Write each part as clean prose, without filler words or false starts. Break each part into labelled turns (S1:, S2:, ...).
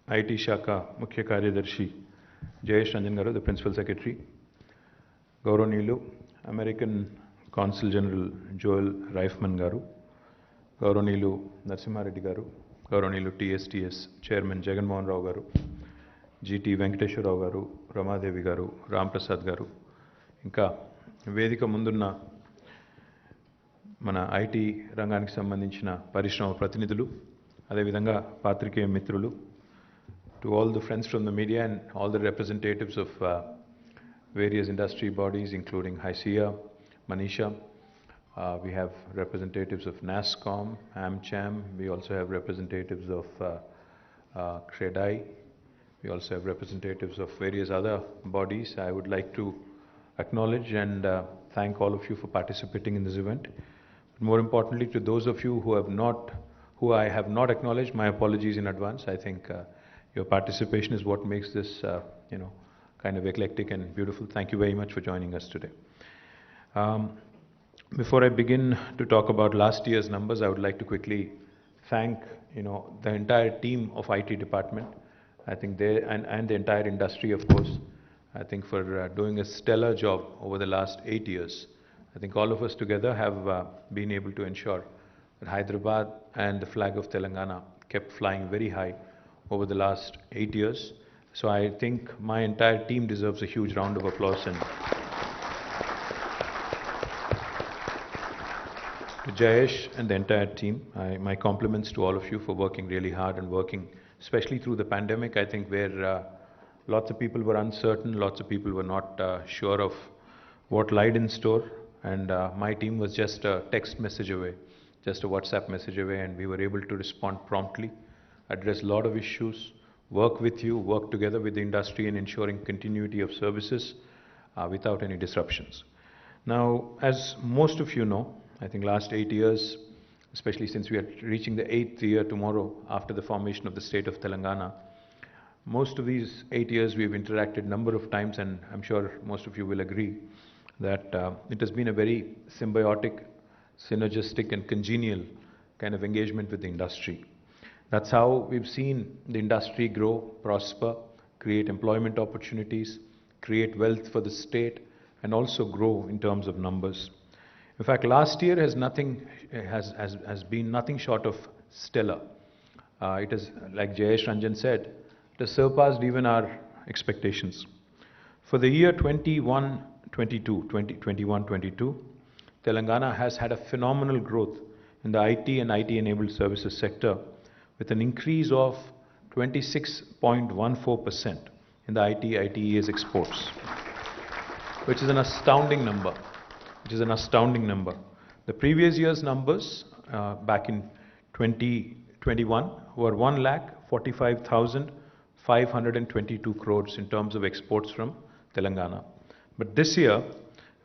S1: IT Shaka Mukhya Karyadarshi Jayesh Ranjan Garu, the Principal Secretary, Gauranilu, American Consul General Joel Reifman Garu, Gauranilu Narasimhareddy Garu, Gauranilu TSTS Chairman Jagan Mohan Rao Garu, GT Venkateshwar Rao Garu, Ramadevi Garu, Ram Prasad Garu, ఇంకా వేదిక ముందున్న మన IT రంగానికి సంబంధించిన పరిశ్రమ ప్రతినిధులు, అదేవిధంగా పాత్రికేయ మిత్రులు, to all the friends from the media and all the representatives of various industry bodies including HICIA, Manisha, we have representatives of NASSCOM, AmCham, we also have representatives of CREDAI, we also have representatives of various other bodies. I would like to acknowledge and thank all of you for participating in this event. But more importantly, to those of you who I have not acknowledged, my apologies in advance. I think your participation is what makes this, kind of eclectic and beautiful. Thank you very much for joining us today. Before I begin to talk about last year's numbers, I would like to quickly thank, the entire team of IT department. I think they and the entire industry, of course. I think for doing a stellar job over the last 8 years. I think all of us together have been able to ensure that Hyderabad and the flag of Telangana kept flying very high over the last 8 years. So I think my entire team deserves a huge round of applause. And to Jayesh and the entire team, my compliments to all of you for working really hard and working, especially through the pandemic, I think where lots of people were uncertain, lots of people were not sure of what lied in store, and my team was just a text message away, just a WhatsApp message away, and we were able to respond promptly, address a lot of issues, work with you, work together with the industry in ensuring continuity of services without any disruptions. Now, as most of you know, I think last 8 years, especially since we are reaching the 8th year tomorrow after the formation of the state of Telangana, most of these 8 years we've interacted a number of times, and I'm sure most of you will agree that it has been a very symbiotic, synergistic and congenial kind of engagement with the industry. That's how we've seen the industry grow, prosper, create employment opportunities, create wealth for the state, and also grow in terms of numbers. In fact, last year has been nothing short of stellar. It is, like Jayesh Ranjan said, it has surpassed even our expectations. For the year 21-22, Telangana has had a phenomenal growth in the IT and IT-enabled services sector, with an increase of 26.14% in the ITES exports, which is an astounding number. The previous year's numbers back in 2021 were 1,45,522 crores in terms of exports from Telangana. But this year,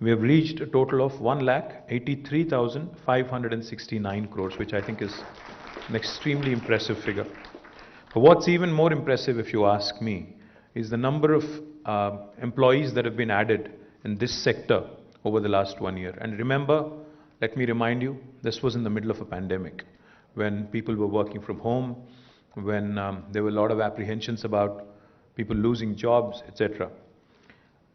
S1: we have reached a total of 1,83,569 crores, which I think is an extremely impressive figure. But what's even more impressive, if you ask me, is the number of employees that have been added in this sector over the last 1 year. And remember, let me remind you, this was in the middle of a pandemic, when people were working from home, when there were a lot of apprehensions about people losing jobs, etc.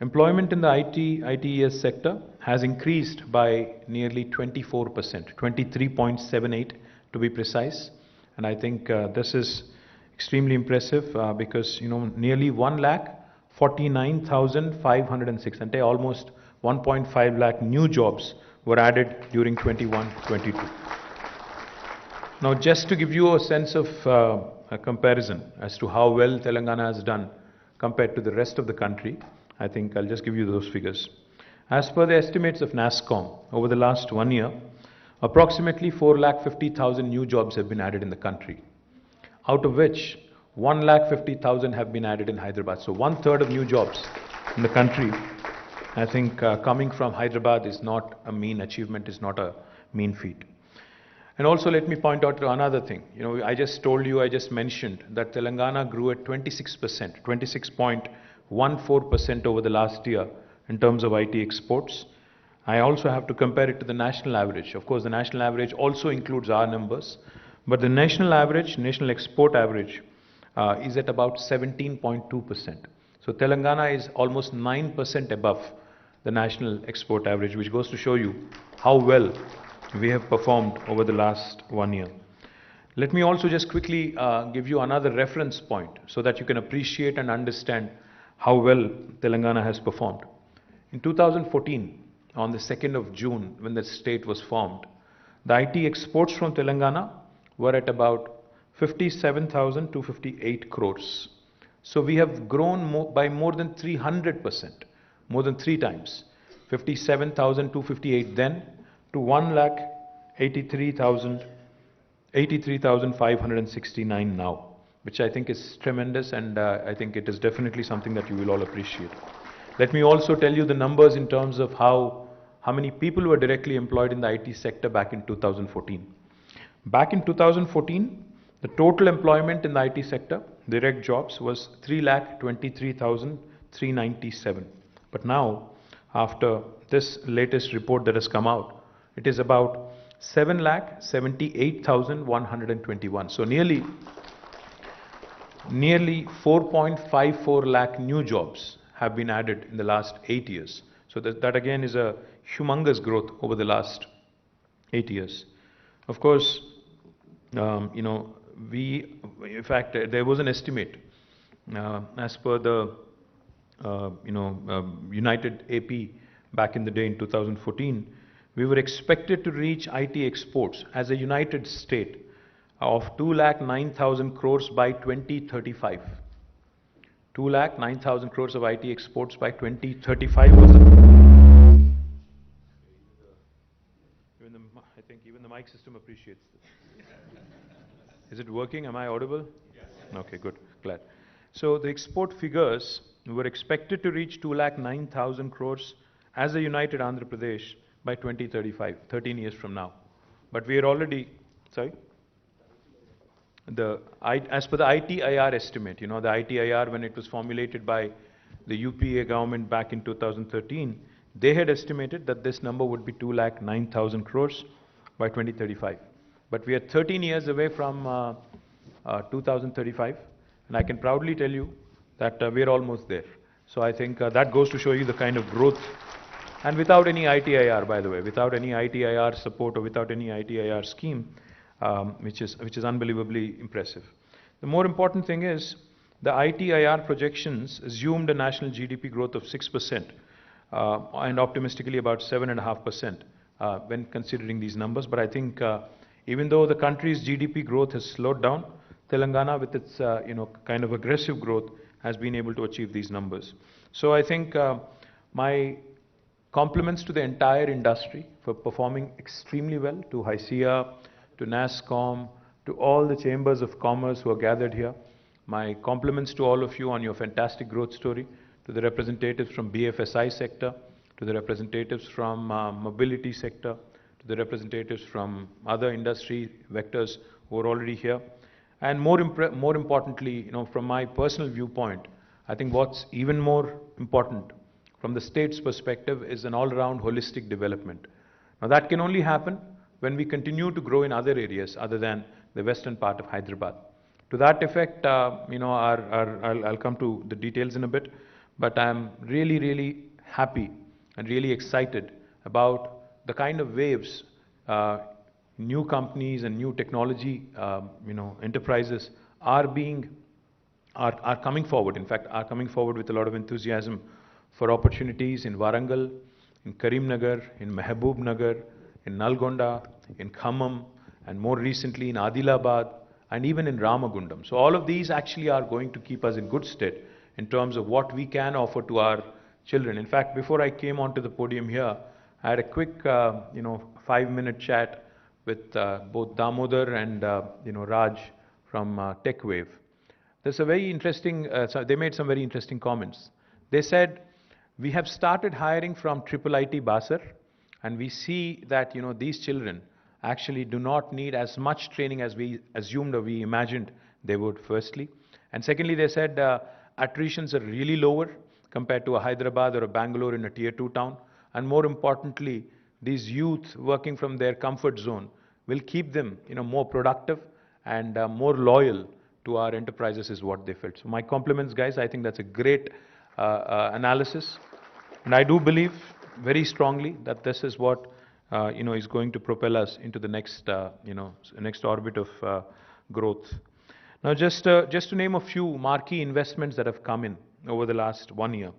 S1: Employment in the ITES sector has increased by nearly 24%, 23.78 to be precise. And I think this is extremely impressive because, nearly 1,49,506, and almost 1.5 lakh new jobs were added during 21-22. Now, just to give you a sense of a comparison as to how well Telangana has done compared to the rest of the country, I think I'll just give you those figures. As per the estimates of NASSCOM, over the last 1 year, approximately 4,50,000 new jobs have been added in the country, out of which 1,50,000 have been added in Hyderabad. So 1/3 of new jobs in the country, I think coming from Hyderabad is not a mean achievement, is not a mean feat. And also let me point out another thing. I just mentioned that Telangana grew at 26%, 26.14% over the last year in terms of IT exports. I also have to compare it to the national average. Of course, the national average also includes our numbers, but the national average, national export average, is at about 17.2%. So Telangana is almost 9% above the national export average, which goes to show you how well we have performed over the last 1 year. Let me also just quickly give you another reference point so that you can appreciate and understand how well Telangana has performed. In 2014, on the 2nd of June, when the state was formed, the IT exports from Telangana were at about 57,258 crores. So we have grown by more than 300%, more than 3 times. 57,258 then to 1,83,569 now, which I think is tremendous, and I think it is definitely something that you will all appreciate. Let me also tell you the numbers in terms of how many people were directly employed in the IT sector back in 2014. Back in 2014, the total employment in the IT sector, direct jobs, was 3,23,397. But now, after this latest report that has come out, it is about 7,78,121. So nearly 4.54 lakh new jobs have been added in the last 8 years. So that again is a humongous growth over the last 8 years. Of course, in fact, there was an estimate as per the United AP back in the day in 2014. We were expected to reach IT exports as a united state of 2,09,000 crores by 2035. 2,09,000 crores of IT exports by 2035 was I think even the mic system appreciates this. Is it working? Am I audible? Yes. Okay, good. Glad. So the export figures were expected to reach 2,09,000 crores as a united Andhra Pradesh by 2035, 13 years from now. But we are already, sorry? As per the ITIR estimate, the ITIR, when it was formulated by the UPA government back in 2013, they had estimated that this number would be 2,09,000 crores by 2035. But we are 13 years away from 2035, and I can proudly tell you that we are almost there. So I think that goes to show you the kind of growth, and without any ITIR, by the way, without any ITIR support or without any ITIR scheme, which is unbelievably impressive. The more important thing is the ITIR projections assumed a national GDP growth of 6% and optimistically about 7.5% when considering these numbers. But I think even though the country's GDP growth has slowed down, Telangana, with its kind of aggressive growth, has been able to achieve these numbers. So I think my compliments to the entire industry for performing extremely well, to HYCIA, to NASSCOM, to all the chambers of commerce who are gathered here. My compliments to all of you on your fantastic growth story, to the representatives from BFSI sector, to the representatives from mobility sector, to the representatives from other industry vectors who are already here. And more importantly, from my personal viewpoint, I think what's even more important from the state's perspective is an all-round holistic development. Now that can only happen when we continue to grow in other areas other than the western part of Hyderabad. To that effect, I'll come to the details in a bit, but I'm really, really happy and really excited about the kind of waves new companies and new technology enterprises are coming forward. In fact, are coming forward with a lot of enthusiasm for opportunities in Warangal, in Karimnagar, in Mehboob in Nalgonda, in Khammam, and more recently in Adilabad, and even in Ramagundam. So all of these actually are going to keep us in good stead in terms of what we can offer to our children. In fact, before I came onto the podium here, I had a quick 5-minute chat with both Damodar and Raj from TechWave. There's a very interesting, they made some very interesting comments. They said, we have started hiring from IIIT Basar, and we see that these children actually do not need as much training as we assumed or we imagined they would, firstly. And secondly, they said attritions are really lower compared to a Hyderabad or a Bangalore in a tier 2 town. And more importantly, these youth working from their comfort zone will keep them more productive and more loyal to our enterprises is what they felt. So my compliments, guys. I think that's a great analysis. And I do believe very strongly that this is what is going to propel us into the next next orbit of growth. Now, just to name a few marquee investments that have come in over the last 1 year.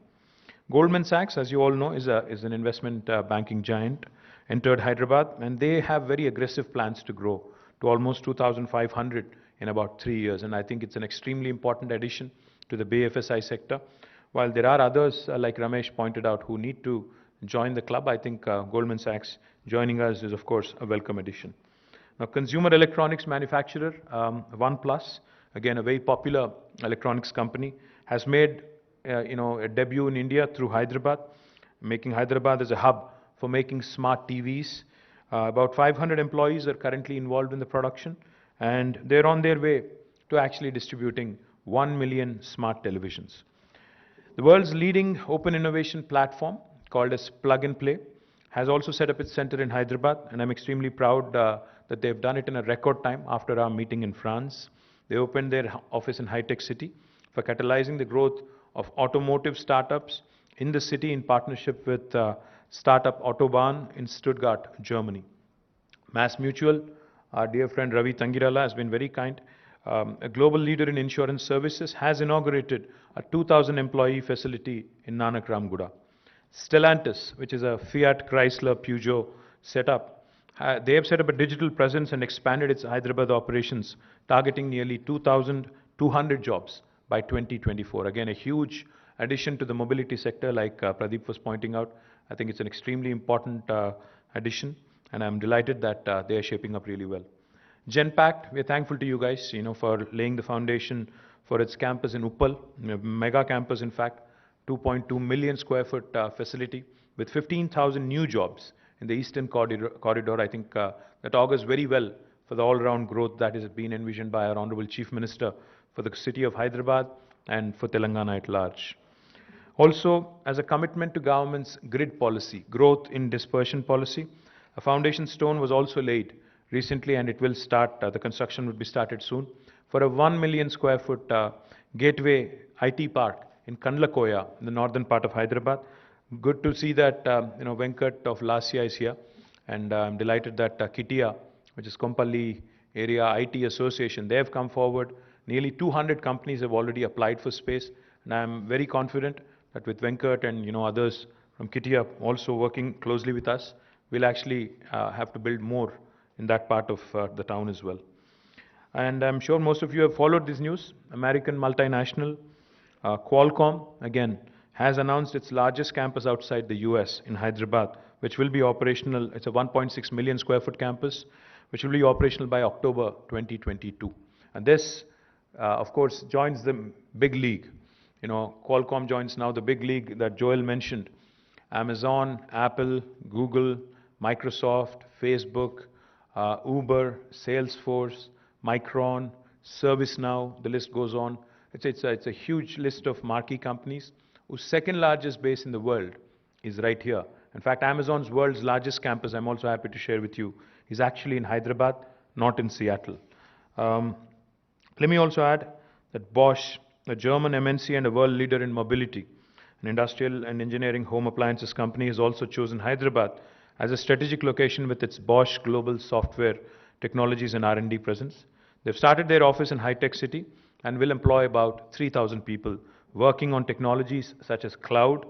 S1: Goldman Sachs, as you all know, is an investment banking giant, entered Hyderabad, and they have very aggressive plans to grow to almost 2,500 in about 3 years. And I think it's an extremely important addition to the BFSI sector. While there are others, like Ramesh pointed out, who need to join the club, I think Goldman Sachs joining us is, of course, a welcome addition. Now, consumer electronics manufacturer OnePlus, again a very popular electronics company, has made a debut in India through Hyderabad, making Hyderabad as a hub for making smart TVs. About 500 employees are currently involved in the production, and they're on their way to actually distributing 1 million smart televisions. The world's leading open innovation platform, called as Plug and Play, has also set up its center in Hyderabad, and I'm extremely proud that they've done it in a record time after our meeting in France. They opened their office in High-Tech City for catalyzing the growth of automotive startups in the city in partnership with startup Autobahn in Stuttgart, Germany. Mass Mutual, our dear friend Ravi Tangirala has been very kind. A global leader in insurance services has inaugurated a 2,000 employee facility in Nanak Ramguda. Stellantis, which is a Fiat Chrysler Peugeot setup, they have set up a digital presence and expanded its Hyderabad operations, targeting nearly 2,200 jobs by 2024. Again, a huge addition to the mobility sector, like Pradeep was pointing out. I think it's an extremely important addition, and I'm delighted that they are shaping up really well. Genpact, we're thankful to you guys, for laying the foundation for its campus in Uppal, mega campus in fact, 2.2 million square foot facility with 15,000 new jobs in the Eastern Corridor. I think that augurs very well for the all-round growth that is being envisioned by our Honorable Chief Minister for the city of Hyderabad and for Telangana at large. Also, as a commitment to government's grid policy, growth in dispersion policy, a foundation stone was also laid recently, and it will start, the construction will be started soon, for a 1 million square foot gateway IT park in Kandlakoya, in the northern part of Hyderabad. Good to see that Venkat of Lasya is here, and I'm delighted that KTR, which is Kompalli Area IT Association, they have come forward. Nearly 200 companies have already applied for space, and I'm very confident that with Venkat and others from KTR also working closely with us, we'll actually have to build more in that part of the town as well. And I'm sure most of you have followed this news. American multinational Qualcomm, again, has announced its largest campus outside the US in Hyderabad, which will be operational. It's a 1.6 million square foot campus, which will be operational by October 2022. And this, of course, joins the big league. Qualcomm joins now the big league that Joel mentioned. Amazon, Apple, Google, Microsoft, Facebook, Uber, Salesforce, Micron, ServiceNow, the list goes on. It's a huge list of marquee companies whose second largest base in the world is right here. In fact, Amazon's world's largest campus, I'm also happy to share with you, is actually in Hyderabad, not in Seattle. Let me also add that Bosch, a German MNC and a world leader in mobility, an industrial and engineering home appliances company, has also chosen Hyderabad as a strategic location with its Bosch global software technologies and R&D presence. They've started their office in High-Tech City and will employ about 3,000 people working on technologies such as cloud,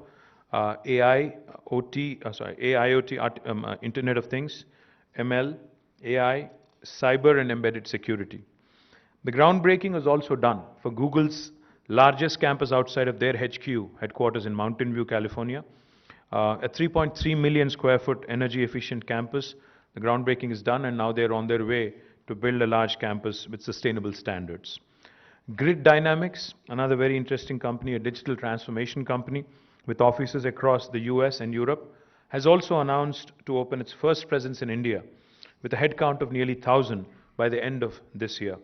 S1: AI, OT, AIoT, Internet of Things, ML, AI, cyber and embedded security. The groundbreaking was also done for Google's largest campus outside of their HQ, headquarters in Mountain View, California. A 3.3 million square foot energy efficient campus. The groundbreaking is done, and now they're on their way to build a large campus with sustainable standards. Grid Dynamics, another very interesting company, a digital transformation company with offices across the US and Europe, has also announced to open its first presence in India with a headcount of nearly 1,000 by the end of this year.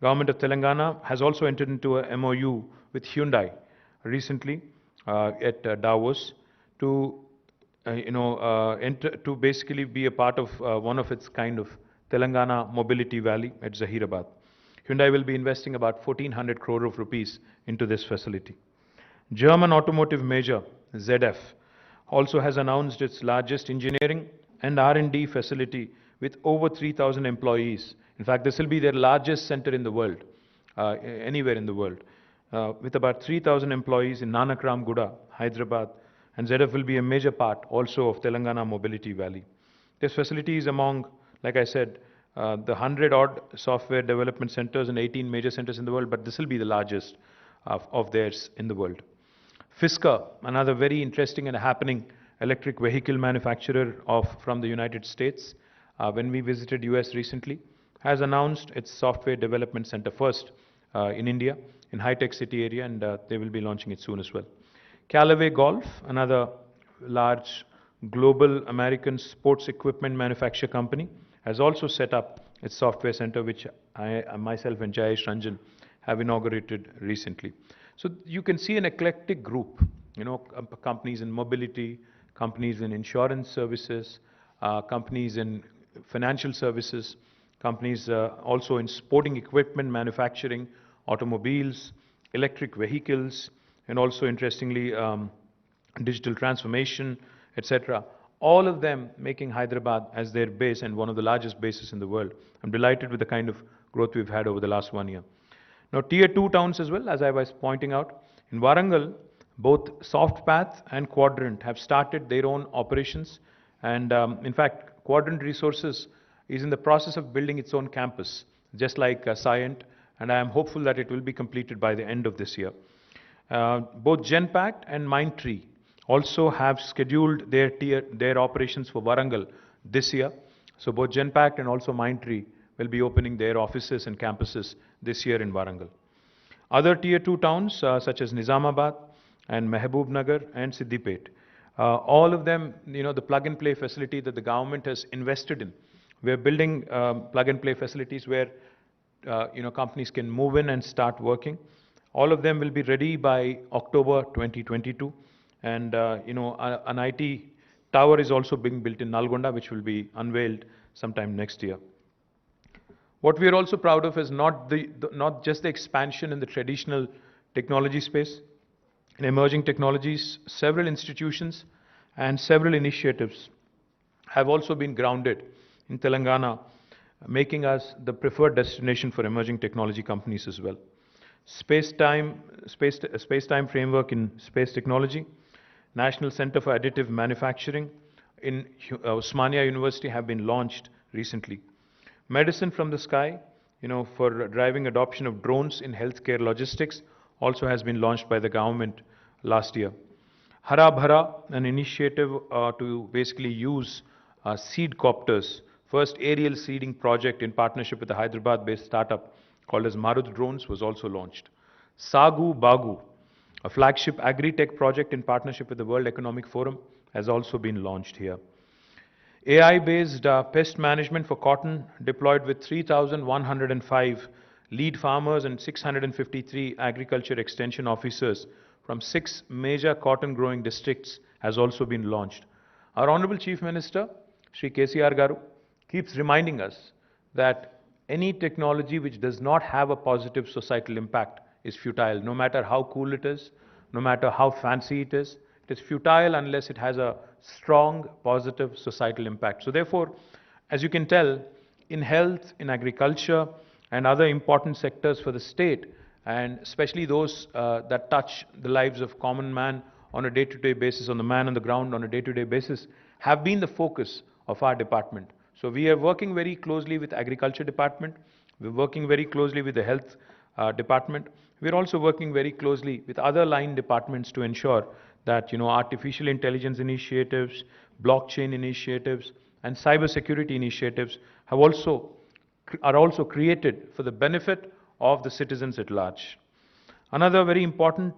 S1: Government of Telangana has also entered into a MOU with Hyundai recently at Davos to basically be a part of one of its kind of Telangana Mobility Valley at Zahirabad. Hyundai will be investing about 1400 crore of rupees into this facility. German automotive major ZF also has announced its largest engineering and R&D facility with over 3,000 employees. In fact, this will be their largest center in the world, anywhere in the world, with about 3,000 employees in Nanakram Guda, Hyderabad, and ZF will be a major part also of Telangana Mobility Valley. This facility is among, like I said, the 100-odd software development centers and 18 major centers in the world, but this will be the largest of theirs in the world. Fisker, another very interesting and happening electric vehicle manufacturer from the United States, when we visited US recently, has announced its software development center first in India, in high-tech city area, and they will be launching it soon as well. Callaway Golf, another large global American sports equipment manufacturer company, has also set up its software center, which I myself and Jayesh Ranjan have inaugurated recently. So you can see an eclectic group, companies in mobility, companies in insurance services, companies in financial services, companies also in sporting equipment manufacturing, automobiles, electric vehicles, and also interestingly digital transformation, etc. All of them making Hyderabad as their base and one of the largest bases in the world. I'm delighted with the kind of growth we've had over the last 1 year. Now, Tier 2 towns as well, as I was pointing out. In Warangal, both SoftPath and Quadrant have started their own operations. And in fact, Quadrant Resources is in the process of building its own campus, just like Scient, and I am hopeful that it will be completed by the end of this year. Both Genpact and Mindtree also have scheduled their operations for Warangal this year. So both Genpact and also Mindtree will be opening their offices and campuses this year in Warangal. Other Tier 2 towns such as Nizamabad and Mehboob and Siddipet, all of them, the plug-and-play facility that the government has invested in. We're building plug-and-play facilities where companies can move in and start working. All of them will be ready by October 2022. And an IT tower is also being built in Nalgonda, which will be unveiled sometime next year. What we are also proud of is not just the expansion in the traditional technology space. In emerging technologies, several institutions and several initiatives have also been grounded in Telangana, making us the preferred destination for emerging technology companies as well. Space-time framework in space technology, National Center for Additive Manufacturing in Osmania University have been launched recently. Medicine from the Sky, for driving adoption of drones in healthcare logistics, also has been launched by the government last year. Hara Bhara, an initiative to basically use seed copters, first aerial seeding project in partnership with a Hyderabad-based startup called as Marut Drones, was also launched. Sagu Bagu, a flagship agri-tech project in partnership with the World Economic Forum, has also been launched here. AI-based pest management for cotton deployed with 3,105 lead farmers and 653 agriculture extension officers from 6 major cotton growing districts has also been launched. Our Honorable Chief Minister, Shri KTR Garu, keeps reminding us that any technology which does not have a positive societal impact is futile, no matter how cool it is, no matter how fancy it is. It is futile unless it has a strong, positive societal impact. So therefore, as you can tell, in health, in agriculture, and other important sectors for the state, and especially those that touch the lives of common man on a day-to-day basis, on the man on the ground on a day-to-day basis, have been the focus of our department. So we are working very closely with Agriculture Department. We're working very closely with the Health Department. We're also working very closely with other line departments to ensure that artificial intelligence initiatives, blockchain initiatives, and cybersecurity initiatives are also created for the benefit of the citizens at large. Another very important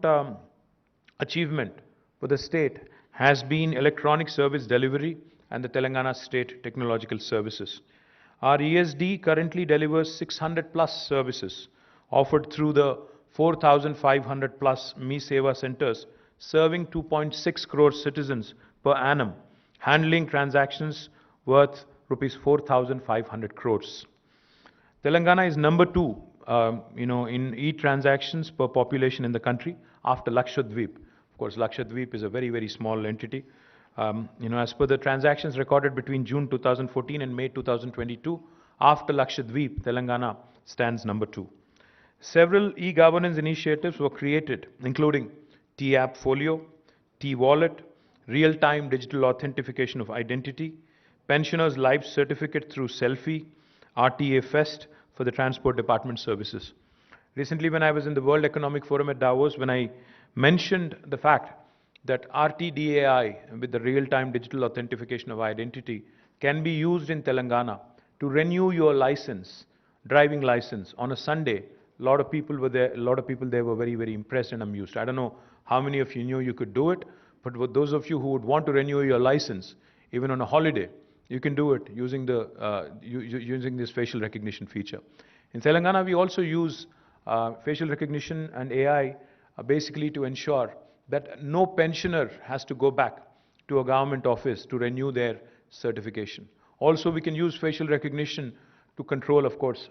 S1: achievement for the state has been electronic service delivery and the Telangana State Technological Services. Our ESD currently delivers 600 plus services offered through the 4,500 plus Me Seva centers, serving 2.6 crore citizens per annum, handling transactions worth rupees 4,500 crores. Telangana is number 2 in e-transactions per population in the country after Lakshadweep. Of course, Lakshadweep is a very, very small entity. As per the transactions recorded between June 2014 and May 2022, after Lakshadweep, Telangana stands number 2. Several e-governance initiatives were created, including T-App Folio, T-Wallet, real-time digital authentication of identity, pensioners' life certificate through selfie, RTA Fest for the Transport Department services. Recently, when I was in the World Economic Forum at Davos, when I mentioned the fact that RTDAI, with the real-time digital authentication of identity, can be used in Telangana to renew your license, driving license, on a Sunday. A lot of people were there. A lot of people there were very, very impressed and amused. I don't know how many of you knew you could do it, but for those of you who would want to renew your license, even on a holiday, you can do it using using this facial recognition feature. In Telangana, we also use facial recognition and AI basically to ensure that no pensioner has to go back to a government office to renew their certification. Also, we can use facial recognition to control, of course,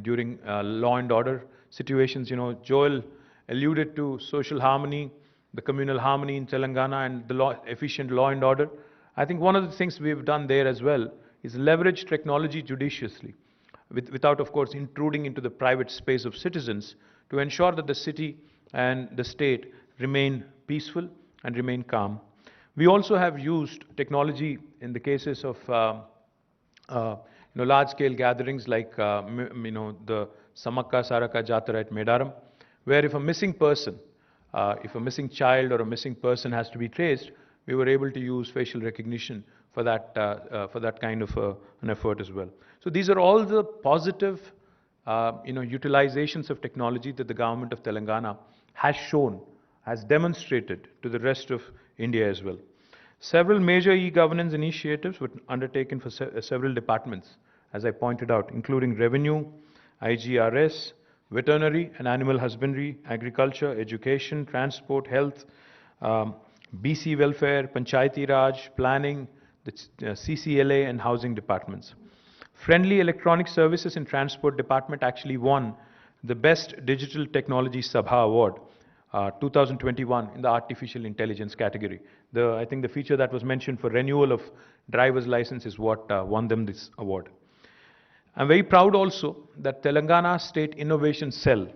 S1: during law and order situations. Joel alluded to social harmony, the communal harmony in Telangana, and the efficient law and order. I think one of the things we've done there as well is leverage technology judiciously, without, of course, intruding into the private space of citizens, to ensure that the city and the state remain peaceful and remain calm. We also have used technology in the cases of large-scale gatherings like the Samakka Saraka Jatara at Medaram, where if a missing person, if a missing child or a missing person has to be traced, we were able to use facial recognition for that kind of an effort as well. So these are all the positive utilizations of technology that the government of Telangana has shown, has demonstrated to the rest of India as well. Several major e-governance initiatives were undertaken for several departments, as I pointed out, including revenue, IGRS, veterinary and animal husbandry, agriculture, education, transport, health, BC welfare, Panchayati Raj, planning, the CCLA and housing departments. Friendly Electronic Services and Transport Department actually won the Best Digital Technology Sabha Award 2021 in the Artificial Intelligence category. I think the feature that was mentioned for renewal of driver's license is what won them this award. I'm very proud also that Telangana State Innovation Cell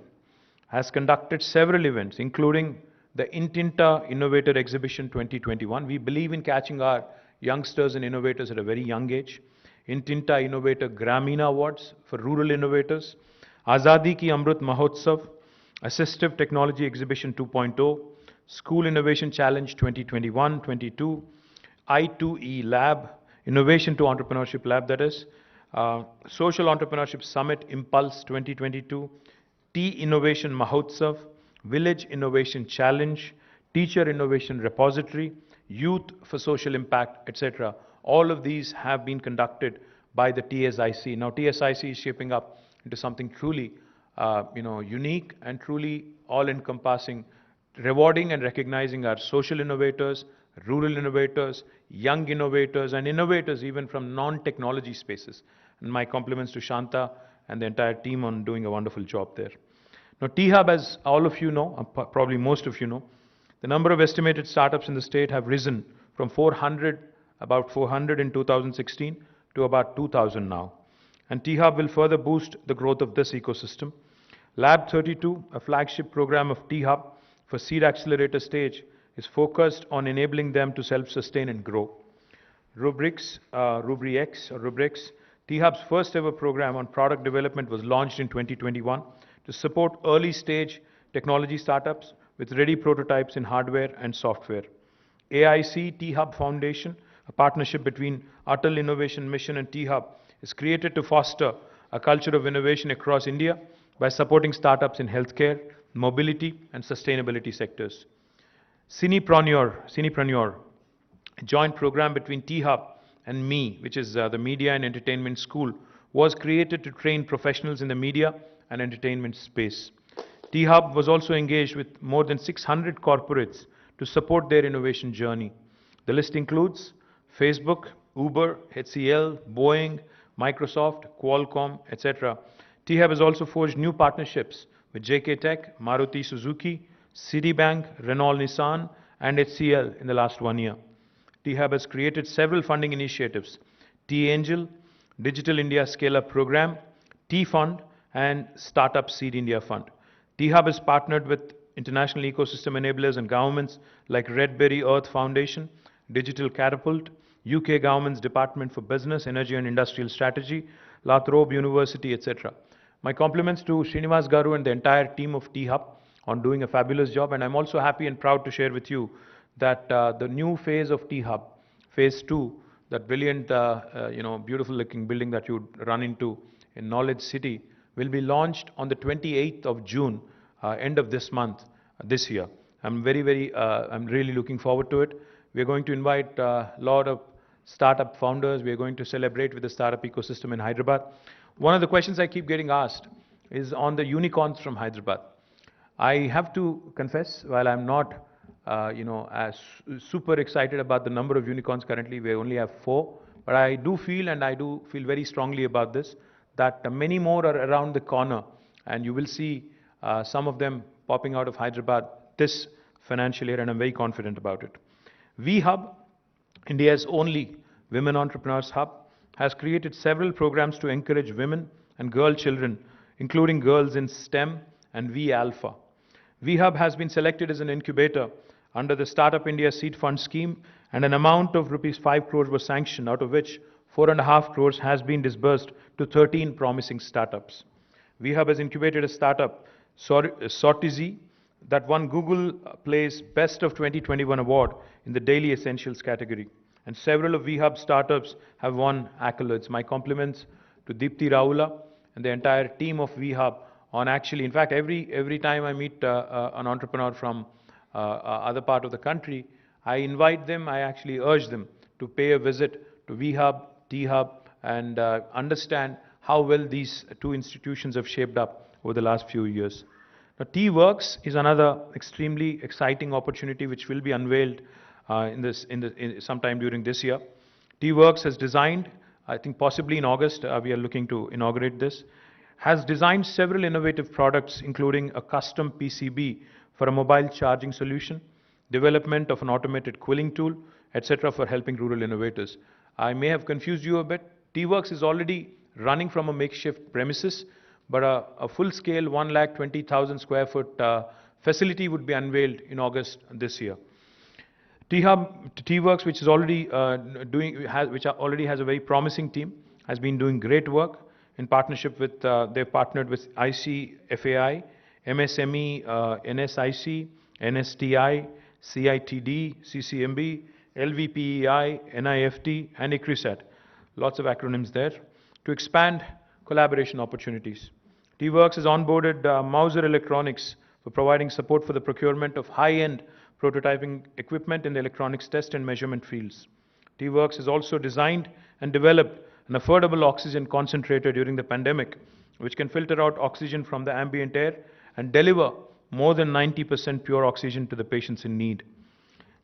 S1: has conducted several events, including the Intinta Innovator Exhibition 2021. We believe in catching our youngsters and innovators at a very young age. Intinta Innovator Gramina Awards for rural innovators. Azadi Ki Amrit Mahotsav, Assistive Technology Exhibition 2.0, School Innovation Challenge 2021-22, I2E Lab, Innovation to Entrepreneurship Lab, that is, Social Entrepreneurship Summit Impulse 2022, Tea Innovation Mahotsav, Village Innovation Challenge, Teacher Innovation Repository, Youth for Social Impact, etc. All of these have been conducted by the TSIC. Now, TSIC is shaping up into something truly unique and truly all-encompassing, rewarding and recognizing our social innovators, rural innovators, young innovators, and innovators even from non-technology spaces. And my compliments to Shanta and the entire team on doing a wonderful job there. Now, T-Hub, as all of you know, probably most of you know, the number of estimated startups in the state have risen from about 400 in 2016 to about 2,000 now. And T-Hub will further boost the growth of this ecosystem. Lab 32, a flagship program of T-Hub for seed accelerator stage, is focused on enabling them to self-sustain and grow. Rubrix, T-Hub's first ever program on product development was launched in 2021 to support early stage technology startups with ready prototypes in hardware and software. AIC T-Hub Foundation, a partnership between Atal Innovation Mission and T-Hub, is created to foster a culture of innovation across India by supporting startups in healthcare, mobility and sustainability sectors. Cinepreneur, a joint program between T-Hub and ME, which is the Media and Entertainment School, was created to train professionals in the media and entertainment space. T-Hub was also engaged with more than 600 corporates to support their innovation journey. The list includes Facebook, Uber, HCL, Boeing, Microsoft, Qualcomm, etc. T-Hub has also forged new partnerships with JK Tech, Maruti Suzuki, Citibank, Renault Nissan, and HCL in the last 1 year. T-Hub has created several funding initiatives: T-Angel, Digital India Scale-Up Program, T-Fund, and Startup Seed India Fund. T-Hub has partnered with international ecosystem enablers and governments like Red Berry Earth Foundation, Digital Catapult, UK Government's Department for Business, Energy and Industrial Strategy, Lathrop University, etc. My compliments to Srinivas Garu and the entire team of T-Hub on doing a fabulous job, and I'm also happy and proud to share with you that the new phase of T-Hub, phase 2, that brilliant, beautiful looking building that you run into in Knowledge City, will be launched on the 28th of June, end of this month, this year. I'm really looking forward to it. We're going to invite a lot of startup founders. We're going to celebrate with the startup ecosystem in Hyderabad. One of the questions I keep getting asked is on the unicorns from Hyderabad. I have to confess, while I'm not as super excited about the number of unicorns currently, we only have 4, but I do feel very strongly about this, that many more are around the corner, and you will see some of them popping out of Hyderabad this financial year, and I'm very confident about it. V-Hub, India's only women entrepreneurs hub, has created several programs to encourage women and girl children, including girls in STEM and V-Alpha. V-Hub has been selected as an incubator under the Startup India Seed Fund scheme, and an amount of rupees 5 crores was sanctioned, out of which 4.5 crores has been disbursed to 13 promising startups. V-Hub has incubated a startup, Sortizy, that won Google Play's Best of 2021 award in the Daily Essentials category. And several of V-Hub startups have won accolades. My compliments to Deepthi Raula and the entire team of V-Hub on actually, in fact, every time I meet an entrepreneur from other part of the country, I invite them, I actually urge them to pay a visit to V-Hub, T-Hub, and understand how well these two institutions have shaped up over the last few years. Now, T-Works is another extremely exciting opportunity which will be unveiled sometime during this year. T-Works has designed, I think possibly in August, we are looking to inaugurate this, has designed several innovative products, including a custom PCB for a mobile charging solution, development of an automated quilling tool, etc. for helping rural innovators. I may have confused you a bit. T-Works is already running from a makeshift premises, but a full-scale 120,000 square foot facility would be unveiled in August this year. T-Works, which is already already has a very promising team, has been doing great work in partnership with, they've partnered with ICFAI, MSME, NSIC, NSTI, CITD, CCMB, LVPEI, NIFT, and ICRISAT. Lots of acronyms there, to expand collaboration opportunities. T-Works has onboarded Mauser Electronics for providing support for the procurement of high-end prototyping equipment in the electronics test and measurement fields. T-Works has also designed and developed an affordable oxygen concentrator during the pandemic, which can filter out oxygen from the ambient air and deliver more than 90% pure oxygen to the patients in need.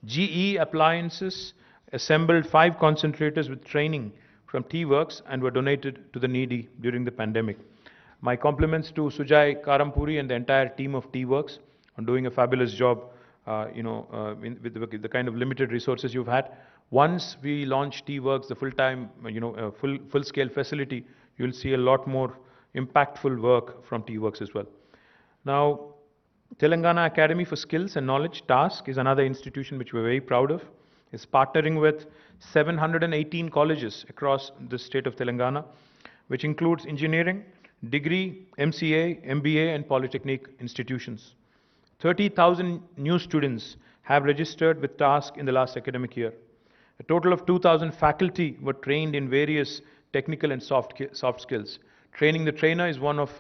S1: GE Appliances assembled 5 concentrators with training from T-Works and were donated to the needy during the pandemic. My compliments to Sujay Karampuri and the entire team of T-Works on doing a fabulous job, with the kind of limited resources you've had. Once we launch T-Works, the full-time, full-scale facility, you'll see a lot more impactful work from T-Works as well. Now, Telangana Academy for Skills and Knowledge, TASK, is another institution which we're very proud of. It's partnering with 718 colleges across the state of Telangana, which includes engineering, degree, MCA, MBA, and polytechnic institutions. 30,000 new students have registered with TASK in the last academic year. A total of 2,000 faculty were trained in various technical and soft skills. Training the trainer is one of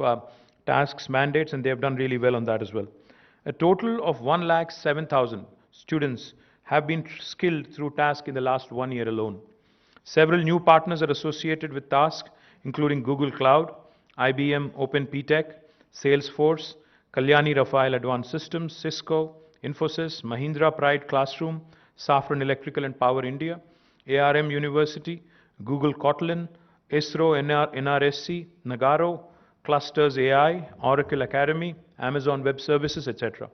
S1: TASK's mandates, and they have done really well on that as well. A total of 107,000 students have been skilled through TASK in the last 1 year alone. Several new partners are associated with TASK, including Google Cloud, IBM Open PTech, Salesforce, Kalyani Rafael Advanced Systems, Cisco, Infosys, Mahindra Pride Classroom, Safran Electrical and Power India, ARM University, Google Kotlin, ISRO NRSC, Nagaro, Clusters AI, Oracle Academy, Amazon Web Services, etc.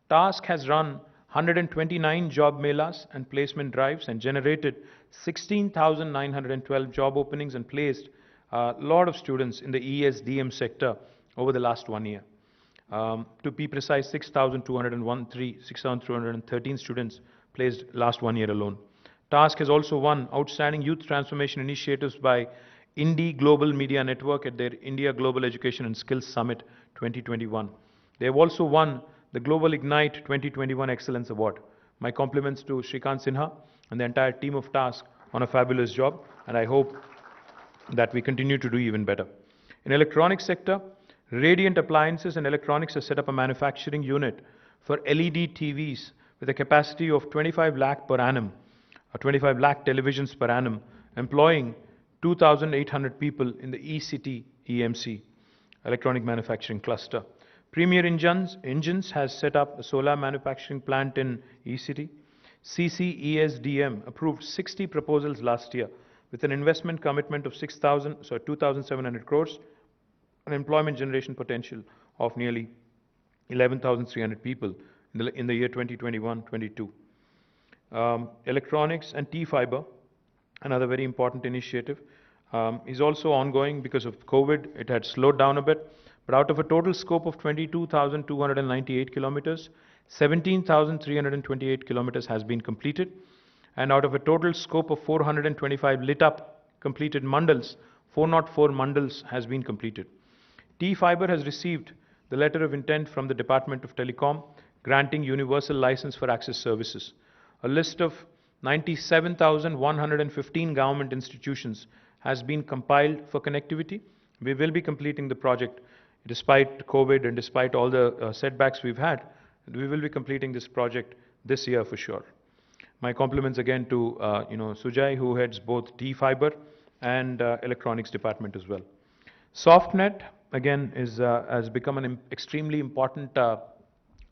S1: Task has run 129 job melas and placement drives and generated 16,912 job openings and placed a lot of students in the ESDM sector over the last 1 year. To be precise, 6,213 students placed last 1 year alone. Task has also won Outstanding Youth Transformation Initiatives by Indie Global Media Network at their India Global Education and Skills Summit 2021. They have also won the Global Ignite 2021 Excellence Award. My compliments to Shrikant Sinha and the entire team of Task on a fabulous job, and I hope that we continue to do even better. In electronics sector, Radiant Appliances and Electronics has set up a manufacturing unit for LED TVs with a capacity of 25 lakh per annum, 25 lakh televisions per annum, employing 2,800 people in the ECT EMC, Electronic Manufacturing Cluster. Premier Engines has set up a solar manufacturing plant in ECT. CCESDM approved 60 proposals last year with an investment commitment of 2,700 crores, an employment generation potential of nearly 11,300 people in the year 2021-22. Electronics and T-Fiber, another very important initiative, is also ongoing because of COVID. It had slowed down a bit, but out of a total scope of 22,298 kilometers, 17,328 kilometers has been completed, and out of a total scope of 425 lit up completed mandals, 404 mandals has been completed. T-Fiber has received the letter of intent from the Department of Telecom granting universal license for access services. A list of 97,115 government institutions has been compiled for connectivity. We will be completing the project despite COVID and despite all the setbacks we've had. We will be completing this project this year for sure. My compliments again to Sujay, who heads both T-Fiber and electronics department as well. SoftNet again has become an extremely important,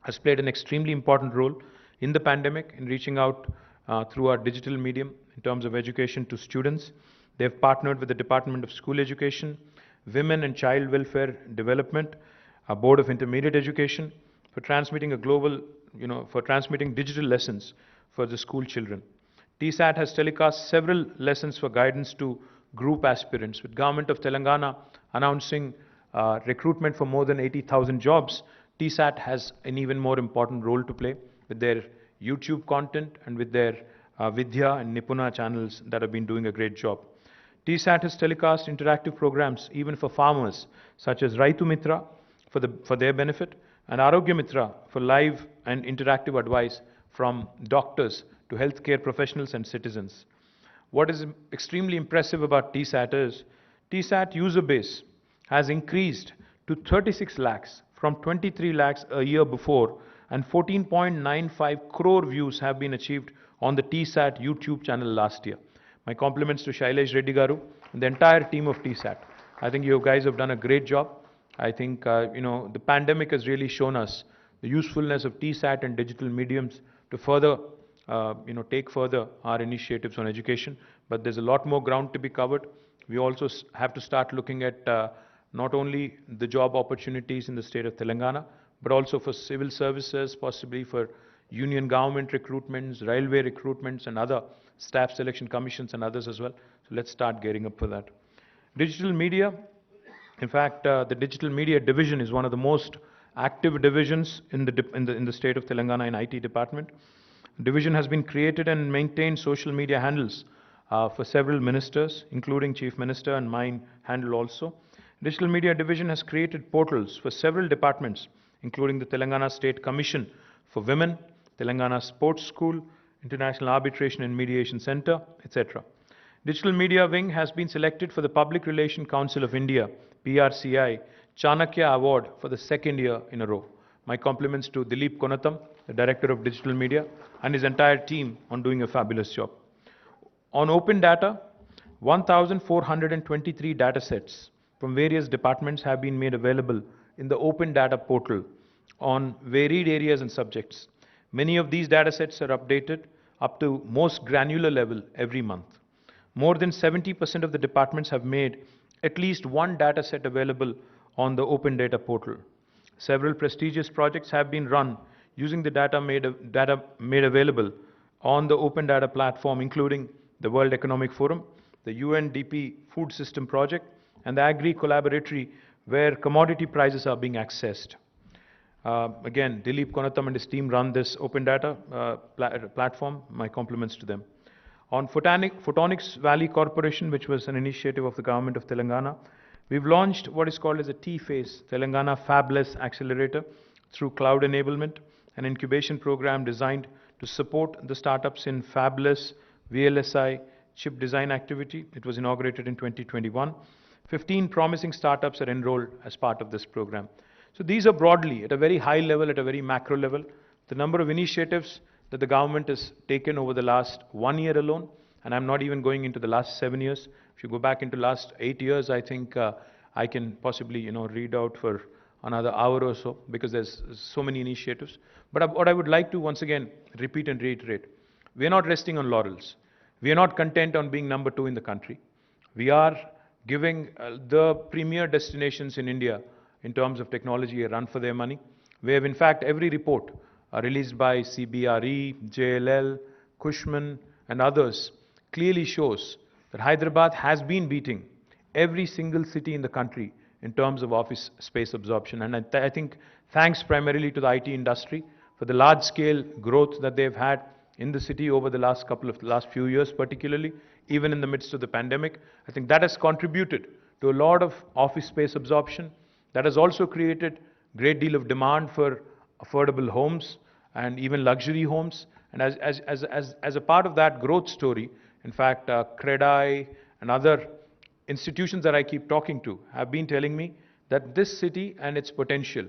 S1: has played an extremely important role in the pandemic in reaching out through our digital medium in terms of education to students. They have partnered with the Department of School Education, Women and Child Welfare Development, a Board of Intermediate Education for transmitting transmitting digital lessons for the school children. TSAT has telecast several lessons for guidance to group aspirants, with Government of Telangana announcing recruitment for more than 80,000 jobs. TSAT has an even more important role to play with their YouTube content and with their Vidya and Nipuna channels that have been doing a great job. TSAT has telecast interactive programs even for farmers, such as Raitu Mitra for their benefit, and Arogya Mitra for live and interactive advice from doctors to healthcare professionals and citizens. What is extremely impressive about TSAT is TSAT user base has increased to 36 lakhs from 23 lakhs a year before, and 14.95 crore views have been achieved on the TSAT YouTube channel last year. My compliments to Shailesh Reddy Garu and the entire team of TSAT. I think you guys have done a great job. I think the pandemic has really shown us the usefulness of TSAT and digital mediums to further take further our initiatives on education. But there's a lot more ground to be covered. We also have to start looking at not only the job opportunities in the state of Telangana, but also for civil services, possibly for union government recruitments, railway recruitments, and other staff selection commissions and others as well. So let's start gearing up for that. Digital media. In fact, the digital media division is one of the most active divisions in the state of Telangana in IT department. The division has been created and maintained social media handles for several ministers, including Chief Minister and mine handle also. Digital media division has created portals for several departments, including the Telangana State Commission for Women, Telangana Sports School, International Arbitration and Mediation Center, etc. Digital Media Wing has been selected for the Public Relations Council of India, PRCI, Chanakya Award for the second year in a row. My compliments to Dilip Konatam, the Director of Digital Media, and his entire team on doing a fabulous job. On open data, 1,423 data sets from various departments have been made available in the open data portal on varied areas and subjects. Many of these data sets are updated up to most granular level every month. More than 70% of the departments have made at least one data set available on the open data portal. Several prestigious projects have been run using the data made available on the open data platform, including the World Economic Forum, the UNDP Food System Project, and the Agri Collaboratory, where commodity prices are being accessed. Again, Dilip Konatham and his team run this open data platform. My compliments to them. On Photonics Valley Corporation, which was an initiative of the government of Telangana, we've launched what is called as a T-Phase, Telangana Fabless Accelerator, through cloud enablement, an incubation program designed to support the startups in fabless VLSI chip design activity. It was inaugurated in 2021. 15 promising startups are enrolled as part of this program. So these are broadly, at a very high level, at a very macro level, the number of initiatives that the government has taken over the last 1 year alone, and I'm not even going into the last 7 years. If you go back into last 8 years, I think I can possibly, read out for another hour or so, because there's so many initiatives. But what I would like to once again repeat and reiterate, we are not resting on laurels. We are not content on being number 2 in the country. We are giving the premier destinations in India in terms of technology a run for their money. We have, in fact, every report released by CBRE, JLL, Cushman, and others clearly shows that Hyderabad has been beating every single city in the country in terms of office space absorption. And I think thanks primarily to the IT industry for the large-scale growth that they've had in the city over the last few years, particularly, even in the midst of the pandemic. I think that has contributed to a lot of office space absorption. That has also created a great deal of demand for affordable homes and even luxury homes. And as a part of that growth story, in fact, CREDAI and other institutions that I keep talking to have been telling me that this city and its potential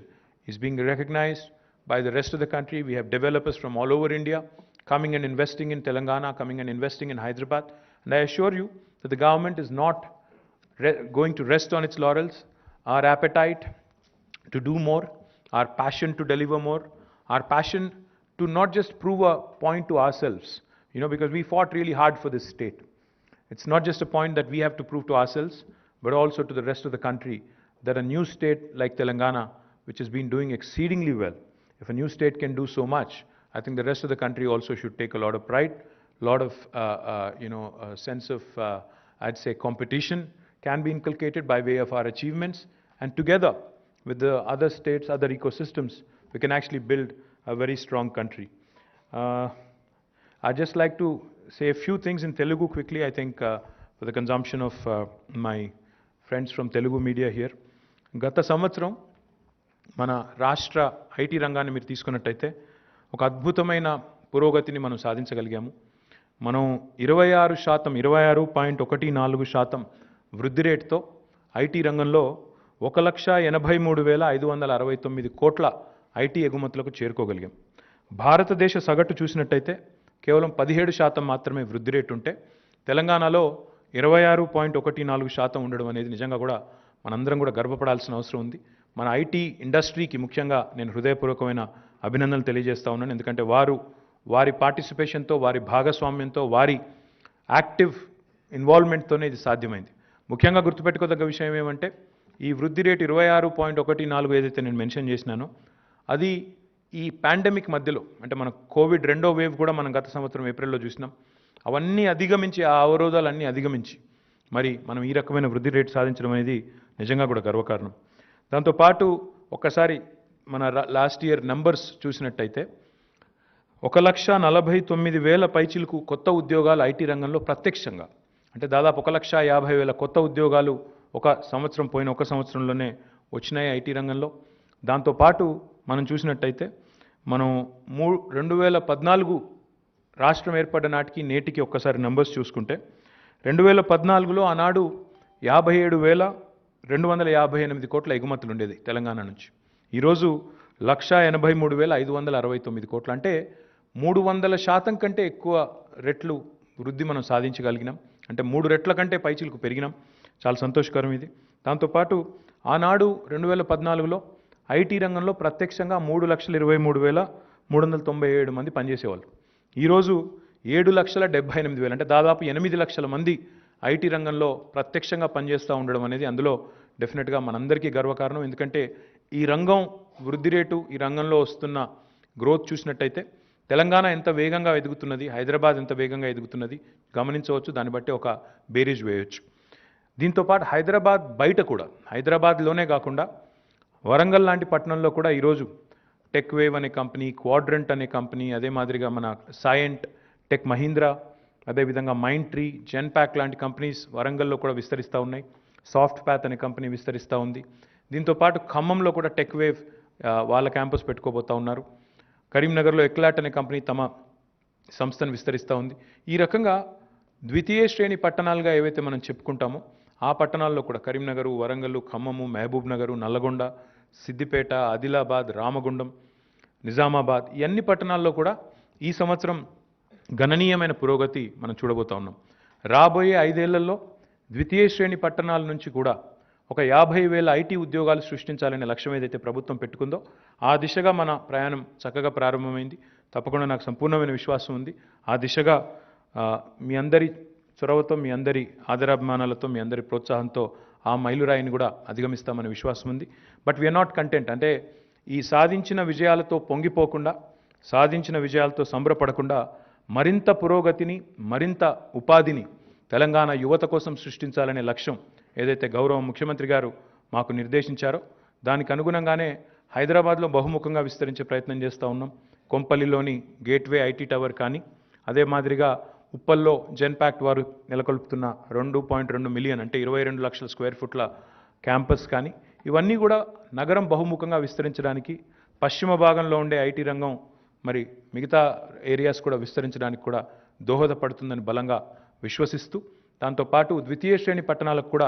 S1: is being recognized by the rest of the country. We have developers from all over India coming and investing in Telangana, coming and investing in Hyderabad. And I assure you that the government is not going to rest on its laurels. Our appetite to do more, our passion to deliver more, our passion to not just prove a point to ourselves, because we fought really hard for this state. It's not just a point that we have to prove to ourselves, but also to the rest of the country that a new state like Telangana, which has been doing exceedingly well, if a new state can do so much, I think the rest of the country also should take a lot of pride, a lot of, a sense of, I'd say, competition can be inculcated by way of our achievements, and together with the other states, other ecosystems, we can actually build a very strong country. I'd just like to say a few things in Telugu quickly, I think, for the consumption of my friends from Telugu media here. గత సంవత్సరం మన రాష్ట్ర IT రంగాన్ని మీరు తీసుకున్నట్టయితే ఒక అద్భుతమైన పురోగతిని మనం సాధించగలిగాము. మనం 26.14% వృద్ధి రేటుతో ఐటీ రంగంలో 1,83,569 కోట్ల ఐటీ ఎగుమతులకు చేరుకోగలిగాం. భారతదేశ సగటు చూసినట్టయితే కేవలం 17% మాత్రమే వృద్ధి రేటు ఉంటే తెలంగాణలో 26.14% ఉండడం అనేది నిజంగా కూడా మనందరం కూడా గర్వపడాల్సిన అవసరం ఉంది. మన ఐటీ ఇండస్ట్రీకి ముఖ్యంగా నేను హృదయపూర్వకమైన అభినందనలు తెలియజేస్తా ఉన్నాను. ఎందుకంటే వారి పార్టిసిపేషన్తో, వారి భాగస్వామ్యంతో, వారి యాక్టివ్ ఇన్వాల్వ్మెంట్తోనే ఇది సాధ్యమైంది. ముఖ్యంగా గుర్తుపెట్టుకోదగ్గ విషయం ఏమంటే ఈ వృద్ధి రేటు 26.14 ఏదైతే నేను మెన్షన్ చేసినానో అది ఈ పాండమిక్ మధ్యలో, అంటే మన కోవిడ్ 2వ వేవ్ కూడా మనం గత సంవత్సరం ఏప్రిల్లో చూసినాం. అవన్నీ అధిగమించి, ఆ అవరోధాలన్నీ అధిగమించి మరి మనం ఈ రకమైన వృద్ధి రేటు సాధించడం అనేది నిజంగా కూడా గర్వకారణం. దాంతోపాటు ఒక్కసారి మన లాస్ట్ ఇయర్ నంబర్స్ చూసినట్టయితే 1,49,000 పైచిలకు కొత్త ఉద్యోగాలు ఐటీ రంగంలో ప్రత్యక్షంగా, అంటే దాదాపు 1,50,000 కొత్త ఉద్యోగాలు ఒక సంవత్సరంలోనే వచ్చినాయి ఐటీ రంగంలో. దాంతోపాటు మనం చూసినట్టయితే మనం 2014 రాష్ట్రం ఏర్పడ్డ నాటికి నేటికి ఒక్కసారి నంబర్స్ చూసుకుంటే 2014లో ఆనాడు 57,258 కోట్ల ఎగుమతులు ఉండేది తెలంగాణ నుంచి. ఈరోజు 1,83,569 కోట్లు, అంటే 300% కంటే ఎక్కువ రెట్లు వృద్ధి మనం సాధించగలిగినాం. అంటే 3 రెట్ల కంటే పైచిలకు పెరిగినాం. చాలా సంతోషకరం ఇది. దాంతోపాటు ఆనాడు 2014లో ఐటీ రంగంలో ప్రత్యక్షంగా 3,23,397 మంది పనిచేసేవాళ్ళు. ఈరోజు 7,78,000, అంటే దాదాపు 8 లక్షల మంది ఐటీ రంగంలో ప్రత్యక్షంగా పనిచేస్తూ ఉండడం అనేది, అందులో డెఫినెట్గా మనందరికీ గర్వకారణం. ఎందుకంటే ఈ రంగం వృద్ధి రేటు, ఈ రంగంలో వస్తున్న గ్రోత్ చూసినట్టయితే తెలంగాణ ఎంత వేగంగా ఎదుగుతున్నది, హైదరాబాద్ ఎంత వేగంగా ఎదుగుతున్నది గమనించవచ్చు. దాన్ని బట్టి ఒక బేరీజ్ వేయొచ్చు. దీంతోపాటు హైదరాబాద్ బయట కూడా, హైదరాబాద్లోనే కాకుండా వరంగల్ లాంటి పట్టణంలో కూడా ఈరోజు టెక్ వేవ్ అనే కంపెనీ, క్వాడ్రంట్ అనే కంపెనీ, అదే మాదిరిగా మన సైంట్, టెక్ మహీంద్రా, అదేవిధంగా మైండ్ ట్రీ, జెన్పాక్ లాంటి కంపెనీస్ వరంగల్లో కూడా విస్తరిస్తూ ఉన్నాయి. సాఫ్ట్ ప్యాత్ అనే కంపెనీ విస్తరిస్తూ ఉంది. దీంతోపాటు ఖమ్మంలో కూడా టెక్ వేవ్ వాళ్ళ క్యాంపస్ పెట్టుకోబోతూ ఉన్నారు. కరీంనగర్లో ఎక్లాట్ అనే కంపెనీ తమ సంస్థను విస్తరిస్తూ ఉంది. ఈ రకంగా ద్వితీయ శ్రేణి పట్టణాలుగా ఏవైతే మనం చెప్పుకుంటామో ఆ పట్టణాల్లో కూడా కరీంనగరు, వరంగల్, ఖమ్మము, మహబూబ్ నగరు, నల్లగొండ, సిద్దిపేట, ఆదిలాబాద్, రామగుండం, నిజామాబాద్, ఈ అన్ని పట్టణాల్లో కూడా ఈ సంవత్సరం గణనీయమైన పురోగతి మనం చూడబోతా ఉన్నాం. రాబోయే 5 ఏళ్లలో ద్వితీయ శ్రేణి పట్టణాల నుంచి కూడా ఒక 50,000 ఐటీ ఉద్యోగాలు సృష్టించాలనే లక్ష్యం ఏదైతే ప్రభుత్వం పెట్టుకుందో ఆ దిశగా మన ప్రయాణం చక్కగా ప్రారంభమైంది. తప్పకుండా నాకు సంపూర్ణమైన విశ్వాసం ఉంది. ఆ దిశగా మీ అందరి చొరవతో, మీ అందరి ఆదరాభిమానాలతో, మీ అందరి ప్రోత్సాహంతో ఆ మైలురాయిని కూడా అధిగమిస్తామనే విశ్వాసం ఉంది. But we are not content. అంటే ఈ సాధించిన విజయాలతో పొంగిపోకుండా, సాధించిన విజయాలతో సంబరపడకుండా మరింత పురోగతిని, మరింత ఉపాధిని తెలంగాణ యువత కోసం సృష్టించాలనే లక్ష్యం ఏదైతే గౌరవ ముఖ్యమంత్రి గారు మాకు నిర్దేశించారో దానికి అనుగుణంగానే హైదరాబాద్లో బహుముఖంగా విస్తరించే ప్రయత్నం చేస్తూ ఉన్నాం. కొంపల్లిలోని గేట్వే ఐటీ టవర్ కానీ, అదే మాదిరిగా ఉప్పల్లో జెన్పాక్ట్ వారు నెలకొల్పుతున్న 2.2 మిలియన్ అంటే 22 లక్షల స్క్వేర్ ఫుట్ల క్యాంపస్ కానీ, ఇవన్నీ కూడా నగరం బహుముఖంగా విస్తరించడానికి, పశ్చిమ భాగంలో ఉండే ఐటీ రంగం మరి మిగతా ఏరియాస్ కూడా విస్తరించడానికి కూడా దోహదపడుతుందని బలంగా విశ్వసిస్తూ, దాంతోపాటు ద్వితీయ శ్రేణి పట్టణాలకు కూడా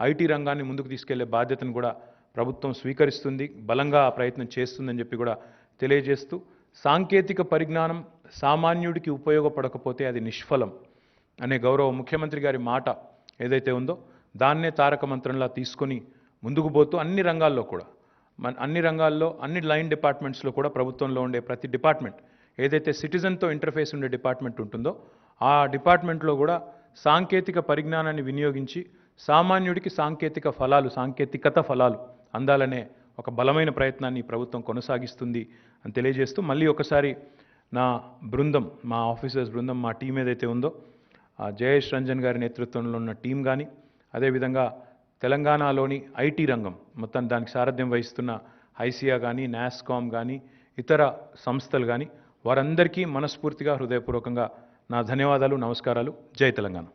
S1: ఐటీ రంగాన్ని ముందుకు తీసుకెళ్లే బాధ్యతను కూడా ప్రభుత్వం స్వీకరిస్తుంది, బలంగా ఆ ప్రయత్నం చేస్తుందని చెప్పి కూడా తెలియజేస్తూ, సాంకేతిక పరిజ్ఞానం సామాన్యుడికి ఉపయోగపడకపోతే అది నిష్ఫలం అనే గౌరవ ముఖ్యమంత్రి గారి మాట ఏదైతే ఉందో దాన్నే తారక మంత్రంలా తీసుకొని ముందుకు పోతూ అన్ని రంగాల్లో కూడా, అన్ని లైన్ డిపార్ట్మెంట్స్లో కూడా ప్రభుత్వంలో ఉండే ప్రతి డిపార్ట్మెంట్ ఏదైతే సిటిజన్తో ఇంటర్ఫేస్ ఉండే డిపార్ట్మెంట్ ఉంటుందో ఆ డిపార్ట్మెంట్లో కూడా సాంకేతిక పరిజ్ఞానాన్ని వినియోగించి సామాన్యుడికి సాంకేతికత ఫలాలు అందాలనే ఒక బలమైన ప్రయత్నాన్ని ప్రభుత్వం కొనసాగిస్తుంది అని తెలియజేస్తూ, మళ్ళీ ఒకసారి నా బృందం, మా ఆఫీసర్స్ బృందం, మా టీం ఏదైతే ఉందో జయేష్ రంజన్ గారి నేతృత్వంలో ఉన్న టీం కానీ, అదేవిధంగా తెలంగాణలోని ఐటీ రంగం మొత్తం దానికి సారథ్యం వహిస్తున్న ఐసియా కానీ, నాస్కామ్ కానీ, ఇతర సంస్థలు కానీ, వారందరికీ మనస్ఫూర్తిగా హృదయపూర్వకంగా నా ధన్యవాదాలు, నమస్కారాలు. జై తెలంగాణ.